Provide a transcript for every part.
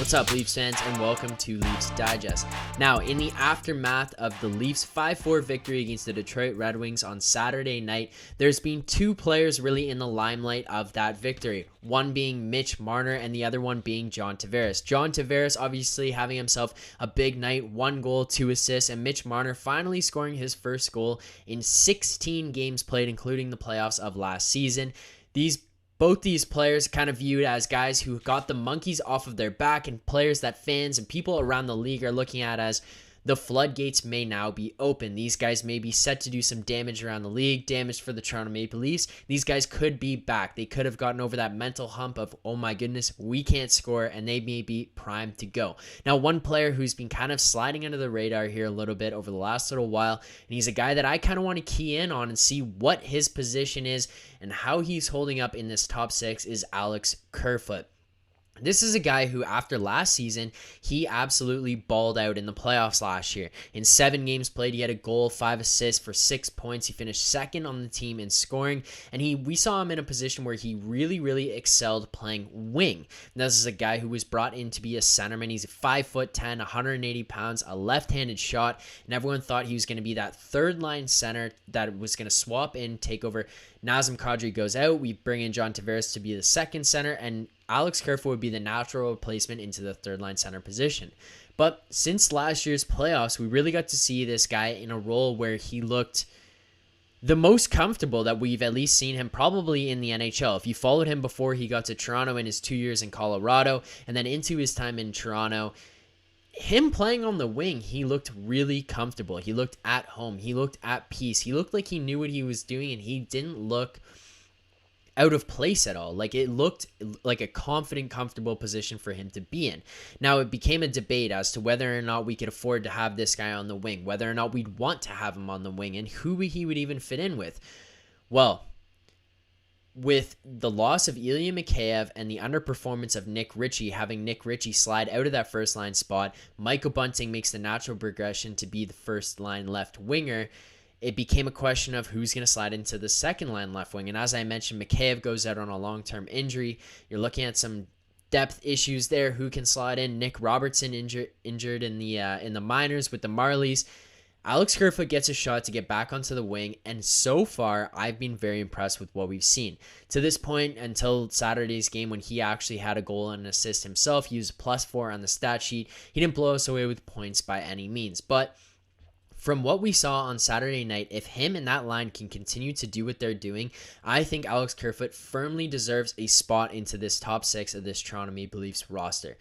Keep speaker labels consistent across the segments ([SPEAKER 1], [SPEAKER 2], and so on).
[SPEAKER 1] What's up, Leafs fans, and welcome to Leafs Digest. Now, in the aftermath of the Leafs' 5-4 victory against the Detroit Red Wings on Saturday night, there's been two players really in the limelight of that victory. One being Mitch Marner and the other one being John Tavares. John Tavares obviously having himself a big night, 1 goal, 2 assists, and Mitch Marner finally scoring his first goal in 16 games played, including the playoffs of last season. Both these players kind of viewed as guys who got the monkeys off of their back, and players that fans and people around the league are looking at as the floodgates may now be open. These guys may be set to do some damage around the league, damage for the Toronto Maple Leafs. These guys could be back. They could have gotten over that mental hump of, oh my goodness, we can't score, and they may be primed to go. Now, one player who's been kind of sliding under the radar here a little bit over the last little while, and he's a guy that I kind of want to key in on and see what his position is and how he's holding up in this top 6, is Alex Kerfoot. This is a guy who, after last season, he absolutely balled out in the playoffs last year. In 7 games played, he had a goal, 5 assists for 6 points. He finished second on the team in scoring, and we saw him in a position where he really excelled playing wing. Now, this is a guy who was brought in to be a centerman. He's 5'10", 180 pounds, a left-handed shot, and everyone thought he was going to be that third-line center that was going to swap in, take over. Nazem Kadri goes out. We bring in John Tavares to be the second center, and Alex Kerfoot would be the natural replacement into the third-line center position. But since last year's playoffs, we really got to see this guy in a role where he looked the most comfortable that we've at least seen him probably in the NHL. If you followed him before he got to Toronto in his 2 years in Colorado and then into his time in Toronto, him playing on the wing, he looked really comfortable. He looked at home. He looked at peace. He looked like he knew what he was doing, and he didn't look out of place at all. Like, it looked like a confident, comfortable position for him to be in. Now, it became a debate as to whether or not we could afford to have this guy on the wing, whether or not we'd want to have him on the wing, and who he would even fit in with. Well, with the loss of Ilya Mikheyev and the underperformance of Nick Ritchie, having Nick Ritchie slide out of that first-line spot, Michael Bunting makes the natural progression to be the first-line left winger. It became a question of who's going to slide into the second-line left wing. And as I mentioned, Mikheyev goes out on a long-term injury. You're looking at some depth issues there. Who can slide in? Nick Robertson injured in the minors with the Marlies. Alex Kerfoot gets a shot to get back onto the wing, and so far, I've been very impressed with what we've seen. To this point, until Saturday's game when he actually had a goal and an assist himself, he was +4 on the stat sheet. He didn't blow us away with points by any means, but from what we saw on Saturday night, if him and that line can continue to do what they're doing, I think Alex Kerfoot firmly deserves a spot into this top 6 of this Toronto Maple Leafs roster.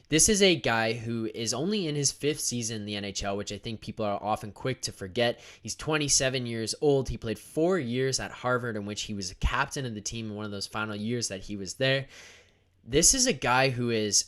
[SPEAKER 1] This is a guy who is only in his 5th season in the NHL, which I think people are often quick to forget. He's 27 years old. He played 4 years at Harvard, in which he was a captain of the team in one of those final years that he was there. This is a guy who is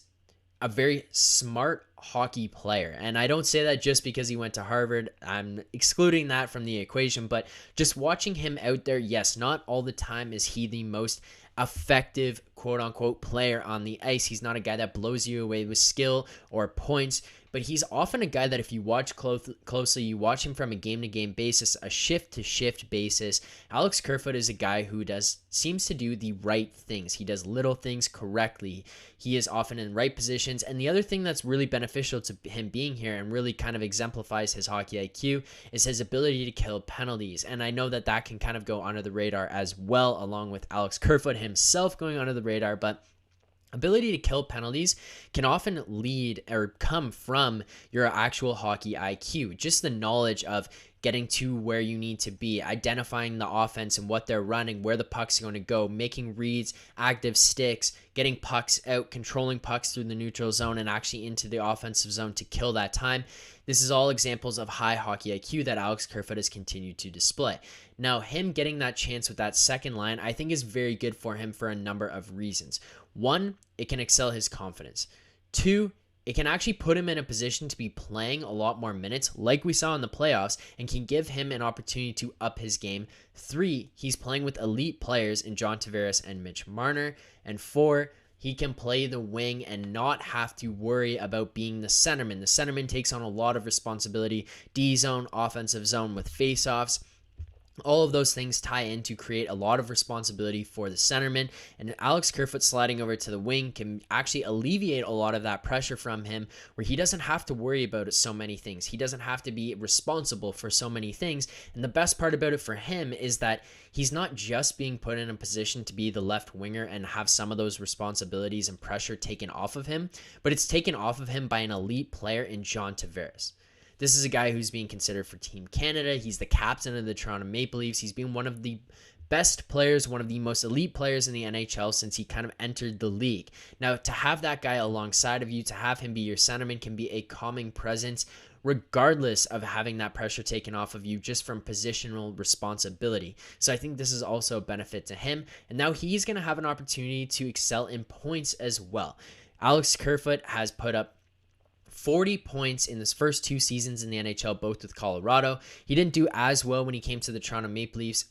[SPEAKER 1] a very smart hockey player. And I don't say that just because he went to Harvard. I'm excluding that from the equation, but just watching him out there, yes, not all the time is he the most effective quote-unquote player on the ice. He's not a guy that blows you away with skill or points, but he's often a guy that if you watch closely, you watch him from a game-to-game basis, a shift-to-shift basis. Alex Kerfoot is a guy who seems to do the right things. He does little things correctly. He is often in right positions, and the other thing that's really beneficial to him being here and really kind of exemplifies his hockey IQ is his ability to kill penalties, and I know that can kind of go under the radar as well, along with Alex Kerfoot himself going under the radar, but ability to kill penalties can often lead or come from your actual hockey IQ. Just the knowledge of getting to where you need to be, identifying the offense and what they're running, where the puck's going to go, making reads, active sticks, getting pucks out, controlling pucks through the neutral zone and actually into the offensive zone to kill that time. This is all examples of high hockey IQ that Alex Kerfoot has continued to display. Now, him getting that chance with that second line, I think is very good for him for a number of reasons. 1, it can excel his confidence. 2, it can actually put him in a position to be playing a lot more minutes like we saw in the playoffs and can give him an opportunity to up his game. 3, he's playing with elite players in John Tavares and Mitch Marner. And 4, he can play the wing and not have to worry about being the centerman. The centerman takes on a lot of responsibility, D-zone, offensive zone with faceoffs. All of those things tie in to create a lot of responsibility for the centerman, and Alex Kerfoot sliding over to the wing can actually alleviate a lot of that pressure from him, where he doesn't have to worry about so many things. He doesn't have to be responsible for so many things. And the best part about it for him is that he's not just being put in a position to be the left winger and have some of those responsibilities and pressure taken off of him, but it's taken off of him by an elite player in John Tavares. This is a guy who's being considered for Team Canada. He's the captain of the Toronto Maple Leafs. He's been one of the best players, one of the most elite players in the NHL since he kind of entered the league. Now, to have that guy alongside of you, to have him be your centerman, can be a calming presence, regardless of having that pressure taken off of you just from positional responsibility. So I think this is also a benefit to him. And now he's going to have an opportunity to excel in points as well. Alex Kerfoot has put up 40 points in his first 2 seasons in the NHL, both with Colorado. He didn't do as well when he came to the Toronto Maple Leafs,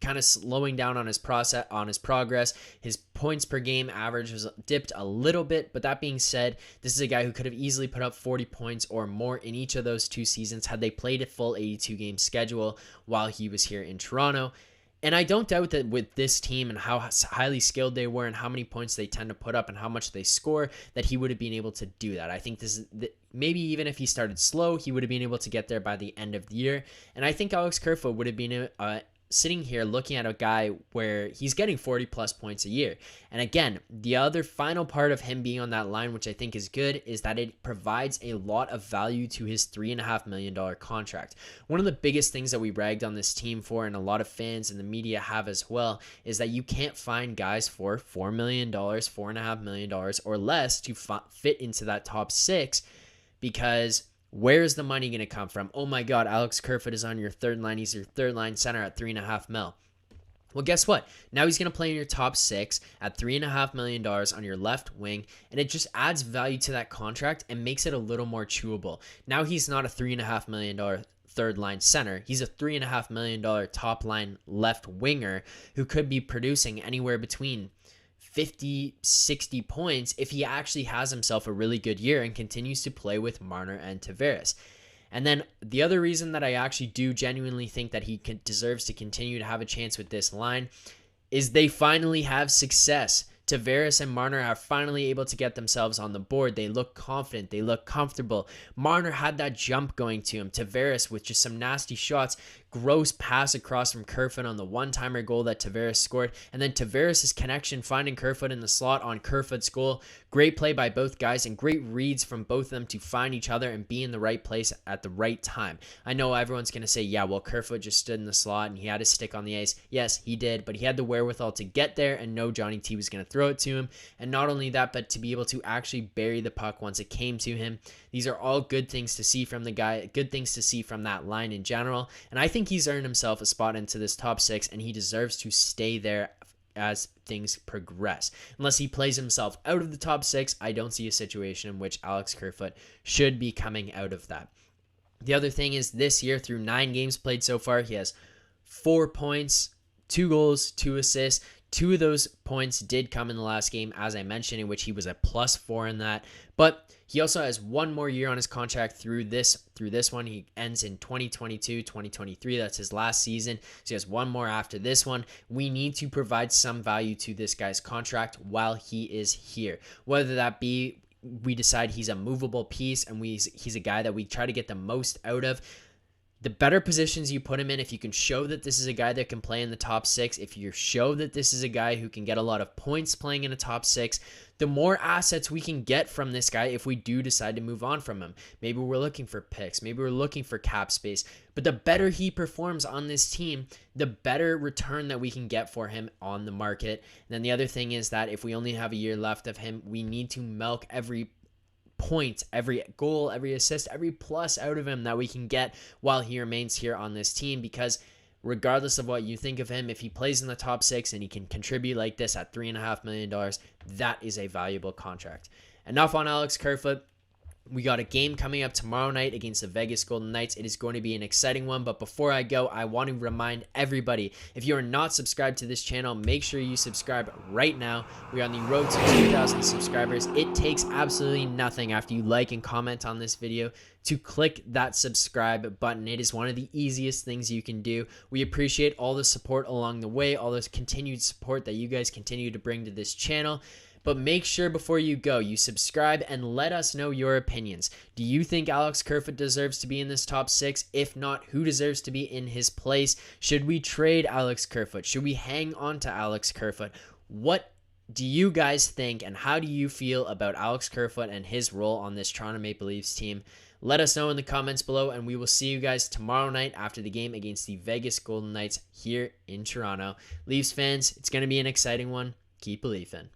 [SPEAKER 1] kind of slowing down on his progress. His points per game average was dipped a little bit, but that being said, this is a guy who could have easily put up 40 points or more in each of those 2 seasons had they played a full 82-game schedule while he was here in Toronto. And I don't doubt that with this team and how highly skilled they were and how many points they tend to put up and how much they score, that he would have been able to do that. I think this is maybe even if he started slow, he would have been able to get there by the end of the year. And I think Alex Kerfoot would have been sitting here looking at a guy where he's getting 40 plus points a year. And again, the other final part of him being on that line, which I think is good, is that it provides a lot of value to his $3.5 million contract. One of the biggest things that we ragged on this team for, and a lot of fans and the media have as well, is that you can't find guys for $4 million, $4.5 million or less to fit into that top 6, because where's the money going to come from? Oh my God, Alex Kerfoot is on your third line. He's your third line center at $3.5 million. Well, guess what? Now he's going to play in your top 6 at $3.5 million on your left wing, and it just adds value to that contract and makes it a little more chewable. Now he's not a $3.5 million third line center. He's a $3.5 million top line left winger who could be producing anywhere between 50, 60 points if he actually has himself a really good year and continues to play with Marner and Tavares. And then the other reason that I actually do genuinely think that he deserves to continue to have a chance with this line is they finally have success. Tavares and Marner are finally able to get themselves on the board. They look confident. They look comfortable. Marner had that jump going to him. Tavares with just some nasty shots. Gross pass across from Kerfoot on the one-timer goal that Tavares scored. And then Tavares' connection finding Kerfoot in the slot on Kerfoot's goal. Great play by both guys and great reads from both of them to find each other and be in the right place at the right time. I know everyone's going to say, yeah, well, Kerfoot just stood in the slot and he had his stick on the ice. Yes, he did, but he had the wherewithal to get there and know Johnny T was going to throw it to him. And not only that, but to be able to actually bury the puck once it came to him. These are all good things to see from the guy, good things to see from that line in general. And I think he's earned himself a spot into this top 6, and he deserves to stay there as things progress. Unless he plays himself out of the top 6, I don't see a situation in which Alex Kerfoot should be coming out of that. The other thing is this year, through 9 games played so far, he has 4 points, 2 goals, 2 assists. 2 of those points did come in the last game, as I mentioned, in which he was a +4 in that. But he also has 1 more year on his contract through this one. He ends in 2022, 2023. That's his last season. So he has 1 more after this one. We need to provide some value to this guy's contract while he is here. Whether that be we decide he's a movable piece and he's a guy that we try to get the most out of. The better positions you put him in, if you can show that this is a guy that can play in the top 6, if you show that this is a guy who can get a lot of points playing in a top 6, the more assets we can get from this guy if we do decide to move on from him. Maybe we're looking for picks. Maybe we're looking for cap space. But the better he performs on this team, the better return that we can get for him on the market. And then the other thing is that if we only have a year left of him, we need to milk every point, every goal, every assist, every plus out of him that we can get while he remains here on this team, because regardless of what you think of him, if he plays in the top 6 and he can contribute like this at $3.5 million, that is a valuable contract. Enough on Alex Kerfoot. We got a game coming up tomorrow night against the Vegas Golden Knights. It is going to be an exciting one, but before I go, I want to remind everybody, if you are not subscribed to this channel, make sure you subscribe right now. We are on the road to 2,000 subscribers. It takes absolutely nothing after you like and comment on this video to click that subscribe button. It is one of the easiest things you can do. We appreciate all the support along the way, all this continued support that you guys continue to bring to this channel. But make sure before you go, you subscribe and let us know your opinions. Do you think Alex Kerfoot deserves to be in this top 6? If not, who deserves to be in his place? Should we trade Alex Kerfoot? Should we hang on to Alex Kerfoot? What do you guys think, and how do you feel about Alex Kerfoot and his role on this Toronto Maple Leafs team? Let us know in the comments below, and we will see you guys tomorrow night after the game against the Vegas Golden Knights here in Toronto. Leafs fans, it's going to be an exciting one. Keep believing.